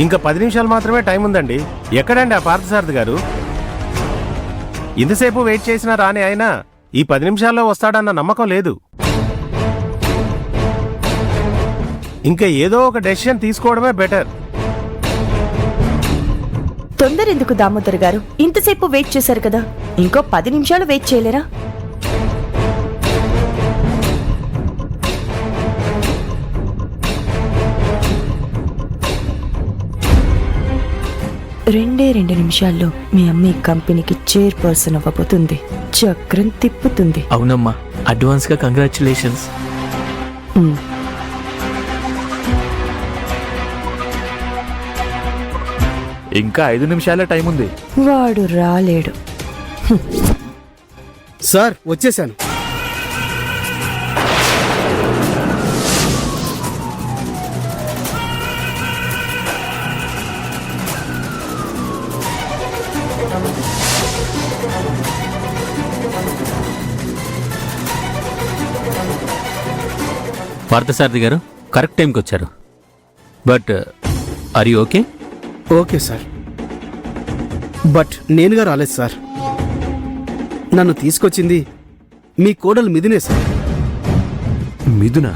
ఇంకా 10 నిమిషాలు మాత్రమే టైం ఉందండి. ఎక్కడండి ఆ పార్థసారథి గారు? ఇంతసేపు వెయిట్ చేసినా రాని అయినా ఈ 10 నిమిషాల్లో వస్తాడన్న నమ్మకం లేదు. ఇంకా ఏదో ఒక డెసిషన్ తీసుకోవడమే బెటర్. తొందర ఎందుకు దామోదర్ గారు? ఇంతసేపు వెయిట్ చేశారు కదా, ఇంకో 10 నిమిషాలు వెయిట్ చేయలేరా? రెండే 2 నిమిషాల్లో మీ అమ్మ ఈ కంపెనీకి చైర్పర్సన్ అవ్వబోతుంది. చక్రం తిప్పుతుంది. అవునమ్మా, అడ్వాన్స్ గా కంగ్రాచులేషన్స్. ఇంకా 5 నిమిషాలే టైం ఉంది. వాడు రాలేడు. సార్ వచ్చేసాను. పార్థసారథి గారు కరెక్ట్ టైంకి వచ్చారు. But are you okay? Okay sir, but నేనుగా రాలేదు సార్. నన్ను తీసుకొచ్చింది మీ కోడలు మిథునే సార్. మిథున